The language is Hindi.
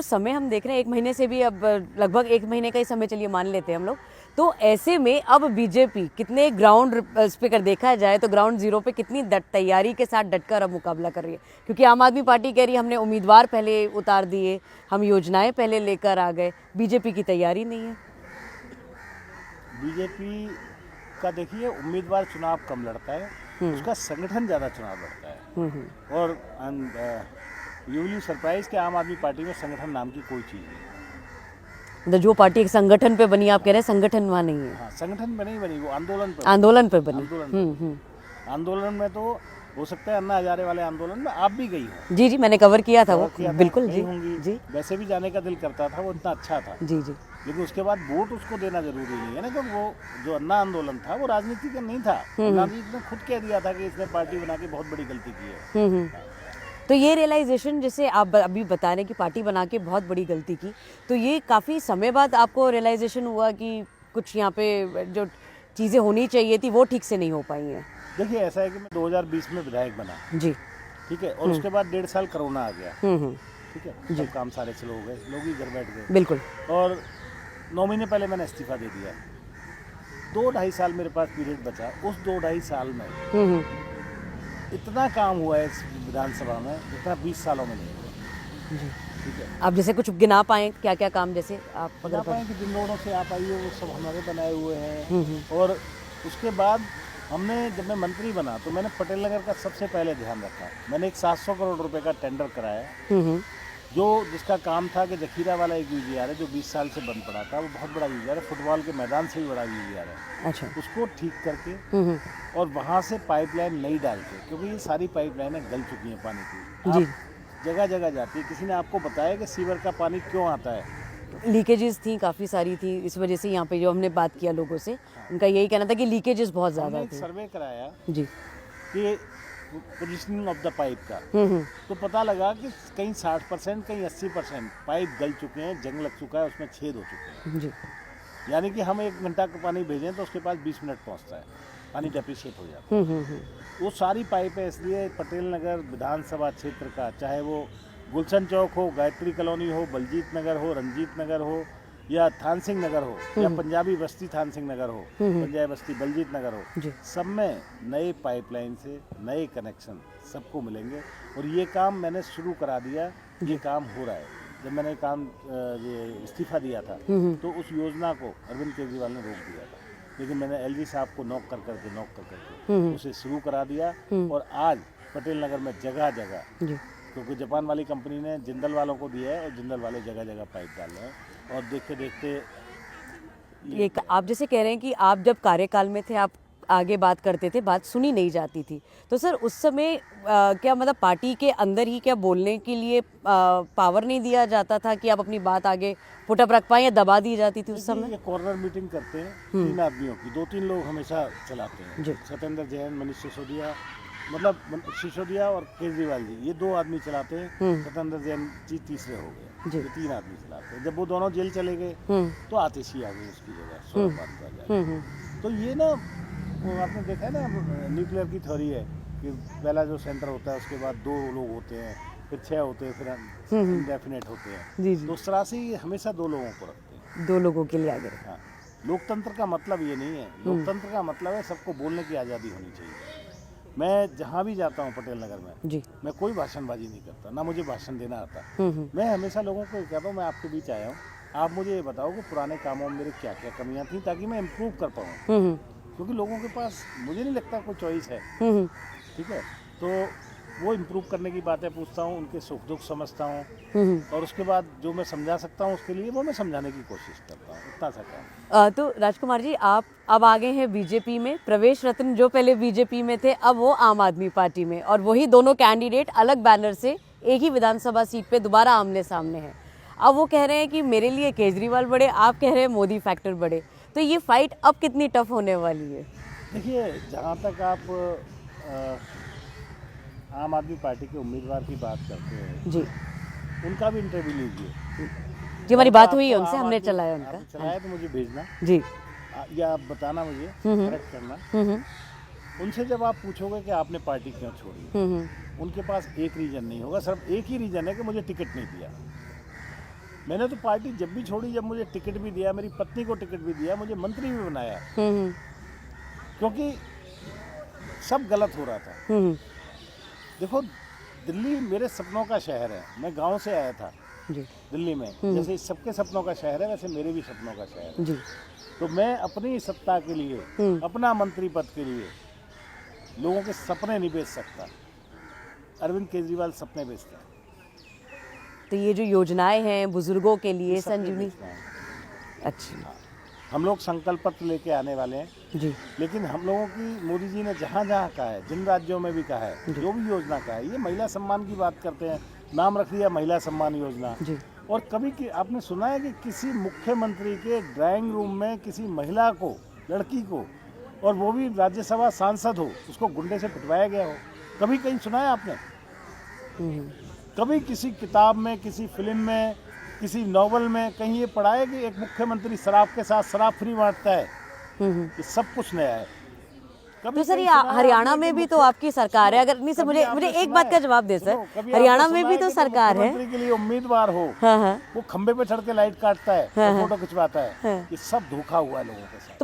समय हम देख रहे हैं 1 महीने से भी अब लगभग 1 महीने का ही समय चलिए मान लेते हैं हम लोग, तो ऐसे में अब बीजेपी कितने ग्राउंड पे कर देखा जाए तो ग्राउंड जीरो पे कितनी तैयारी के साथ डटकर अब मुकाबला कर रही है, क्योंकि आम आदमी पार्टी कह रही है हमने उम्मीदवार पहले उतार दिए, हम योजनाएं पहले लेकर आ गए, बीजेपी की तैयारी नहीं है। बीजेपी का देखिए उम्मीदवार चुनाव कम लड़ता है, उसका संगठन ज़्यादा चुनाव लड़ता है। और यू विल बी सरप्राइज कि आम आदमी पार्टी में संगठन नाम की कोई चीज़ नहीं है। मतलब जो पार्टी एक संगठन पे बनी, आप कह रहे हैं संगठन वहाँ नहीं है। हाँ, संगठन पे नहीं बनी, वो आंदोलन पे बनी। आंदोलन में तो हो सकता है अन्ना हजारे वाले आंदोलन में आप भी गई हो। जी मैंने कवर किया था वो, बिल्कुल जी होंगी जी। वैसे भी जाने का दिल करता था, वो इतना अच्छा था जी। लेकिन उसके बाद वोट उसको देना जरूरी नहीं है ना, क्योंकि वो जो अन्ना आंदोलन था वो राजनीति का नहीं था। अन्ना जी ने खुद कह दिया था कि इसने पार्टी बना के बहुत बड़ी गलती की है। तो ये रियलाइजेशन जैसे आप अभी बता रहे हैं कि पार्टी बना के बहुत बड़ी गलती की, तो ये काफ़ी समय बाद आपको रियलाइजेशन हुआ कि कुछ यहाँ पे जो चीज़ें होनी चाहिए थी वो ठीक से नहीं हो पाई हैं? देखिए ऐसा है कि मैं 2020 में विधायक बना जी, ठीक है, और उसके बाद 1.5 साल कोरोना आ गया, ठीक है, सब काम सारे स्लो हो गए, लोग ही घर बैठ गए, बिल्कुल। और 9 महीने पहले मैंने इस्तीफा दे दिया। 2-2.5 साल मेरे पास पीरियड बचा, उस 2-2.5 साल में इतना काम हुआ है इस विधानसभा में जितना 20 सालों में नहीं हुआ। जी, ठीक है, आप जैसे कुछ गिना पाएँ क्या क्या काम, जैसे आप बता पाएँ कि जिन रोडों से आप आई हो वो सब हमारे बनाए हुए हैं। और उसके बाद हमने, जब मैं मंत्री बना तो मैंने पटेल नगर का सबसे पहले ध्यान रखा। मैंने एक 700 करोड़ रुपए का टेंडर कराया, जो जिसका काम था कि जखीरा वाला एक यूजीआर है जो 20 साल से बंद पड़ा था, वो बहुत बड़ा यूजीआर है, फुटबॉल के मैदान से भी बड़ा यूजीआर है। अच्छा। उसको ठीक करके और वहाँ से पाइपलाइन नहीं डाल के, क्योंकि ये सारी पाइपलाइनें गल चुकी हैं पानी की, जी, जगह जगह जाती है। किसी ने आपको बताया कि सीवर का पानी क्यों आता है? लीकेजेस थी, काफ़ी सारी थी, इस वजह से यहाँ पे जो हमने बात किया लोगों से, उनका यही कहना था कि लीकेजेस बहुत ज़्यादा हमने एक थे। सर्वे कराया जी, कि पोजिशनिंग ऑफ द पाइप का, तो पता लगा कि कहीं 60% कहीं 80% पाइप गल चुके हैं, जंग लग चुका है, उसमें छेद हो चुके हैं। जी, यानी कि हम 1 घंटा का पानी भेजें तो उसके पास 20 मिनट पहुंचता है, पानी डेप्रिशिएट हो जाता है। वो सारी पाइपें, इसलिए पटेल नगर विधानसभा क्षेत्र का, चाहे वो गुलशन चौक हो, गायत्री कॉलोनी हो, बलजीत नगर हो, रंजीत नगर हो, या थान सिंह नगर हो, या पंजाबी बस्ती थान सिंह नगर हो, पंजाबी बस्ती बलजीत नगर हो, सब में नए पाइपलाइन से नए कनेक्शन सबको मिलेंगे। और ये काम मैंने शुरू करा दिया, ये काम हो रहा है। जब मैंने काम ये इस्तीफा दिया था तो उस योजना को अरविंद केजरीवाल ने रोक दिया था, लेकिन मैंने एलजी साहब को नॉक कर करके उसे शुरू करा दिया। और आज पटेल नगर में जगह जगह, क्योंकि जापान वाली कंपनी ने जिंदल वालों को दिया है और जिंदल वाले जगह जगह पाइप डाल रहे हैं, और देखते देखते ये आप जैसे कह रहे हैं कि आप जब कार्यकाल में थे आप आगे बात करते थे, बात सुनी नहीं जाती थी, तो सर उस समय क्या मतलब पार्टी के अंदर ही क्या बोलने के लिए पावर नहीं दिया जाता था कि आप अपनी बात आगे पुटअप रख पाएं, या दबा दी जाती थी उस समय? ये कॉर्नर मीटिंग करते हैं 3 आदमियों की, 2-3 लोग हमेशा चलाते हैं, सत्येंद्र जैन, मनीष सिसोदिया, मतलब सिसोदिया और केजरीवाल जी, ये 2 आदमी चलाते हैं। सत्येंद्र जैन जी तीसरे हो गए, ये 3 आदमी चलाते हैं। जब वो दोनों जेल चले गए तो आतिशी आ गई उसकी जगह, सौरभ भारद्वाज। तो ये ना, वो आपने देखा है ना, न्यूक्लियर की थ्योरी है कि पहला जो सेंटर होता है उसके बाद 2 लोग होते हैं, फिर 6 होते हैं, फिर इंडेफिनेट होते हैं। तो उस तरह से ये हमेशा 2 लोगों को रखते हैं, 2 लोगों के लिए आगे। हाँ, लोकतंत्र का मतलब ये नहीं है। लोकतंत्र का मतलब है सबको बोलने की आज़ादी होनी चाहिए। मैं जहाँ भी जाता हूँ पटेल नगर में जी, मैं कोई भाषणबाजी नहीं करता, ना मुझे भाषण देना आता। मैं हमेशा लोगों को कहता हूँ मैं आपके बीच आया हूँ, आप मुझे ये बताओ कि पुराने कामों में मेरे क्या क्या कमियाँ थी, ताकि मैं इम्प्रूव कर पाऊँ। क्योंकि लोगों के पास, मुझे नहीं लगता कोई चॉइस है, ठीक है, तो वो इम्प्रूव करने की बातें पूछता हूँ, उनके सुख दुख समझता हूँ, और उसके बाद जो मैं समझा सकता हूँ उसके लिए वो मैं समझाने की कोशिश करता हूँ, इतना सा काम। तो राजकुमार जी, आप अब आ गए हैं बीजेपी में, प्रवेश रत्न जो पहले बीजेपी में थे अब वो आम आदमी पार्टी में, और वही दोनों कैंडिडेट अलग बैनर से एक ही विधानसभा सीट पे दोबारा आमने सामने हैं। अब वो कह रहे हैं कि मेरे लिए केजरीवाल बड़े, आप कह रहे हैं मोदी फैक्टर बड़े, तो ये फाइट अब कितनी टफ होने वाली है? देखिए, जहाँ तक आप आम आदमी पार्टी के उम्मीदवार की बात करते हैं जी, उनका भी इंटरव्यू लीजिए जी, हमारी बात हुई है उनसे, हमने चलाया उनका। चलाया तो मुझे भेजना जी, या आप बताना मुझे, करेक्ट करना। उनसे जब आप पूछोगे कि आपने पार्टी क्यों छोड़ी, उनके पास एक रीज़न नहीं होगा, सिर्फ एक ही रीज़न है कि मुझे टिकट नहीं दिया। मैंने तो पार्टी जब भी छोड़ी, जब मुझे टिकट भी दिया, मेरी पत्नी को टिकट भी दिया, मुझे मंत्री भी बनाया, क्योंकि सब गलत हो रहा था। देखो, दिल्ली मेरे सपनों का शहर है। मैं गांव से आया था जी दिल्ली में, जैसे सबके सपनों का शहर है वैसे मेरे भी सपनों का शहर है। जी तो मैं अपनी सत्ता के लिए, अपना मंत्री पद के लिए लोगों के सपने नहीं बेच सकता। अरविंद केजरीवाल सपने बेचते हैं। तो ये जो योजनाएं हैं बुजुर्गों के लिए, सपने संजीवनी, बेचते हैं। अच्छी, हम लोग संकल्प पत्र लेके आने वाले हैं, जी लेकिन हम लोगों की मोदी जी ने जहाँ जहाँ कहा है, जिन राज्यों में भी कहा है, जो भी योजना कहा है, ये महिला सम्मान की बात करते हैं, नाम रख दिया महिला सम्मान योजना। जी और कभी कि आपने सुना है कि किसी मुख्यमंत्री के ड्राइंग रूम में किसी महिला को, लड़की को, और वो भी राज्यसभा सांसद हो, उसको गुंडे से पिटवाया गया हो? कभी कहीं सुना है आपने? कभी किसी किताब में, किसी फिल्म में, किसी नॉवल में कहीं ये पढ़ा है कि एक मुख्यमंत्री शराब के साथ शराब फ्री बांटता है? ये सब कुछ नया है। कभी तो सर कहीं ये सुना है हरियाणा आपने में कि भी तो आपकी सरकार है, अगर नहीं सर कभी मुझे आपने मुझे एक सुना बात है? का जवाब दे सर, सुनो, कभी आपने हरियाणा सुना में भी है तो कि सरकार है। मुख्यमंत्री के लिए उम्मीदवार हो, हाँ हाँ वो खंबे पे चढ़ के लाइट काटता है, हाँ, और फोटो खिंचवाता है? हाँ। ये सब धोखा हुआ है लोगों के साथ।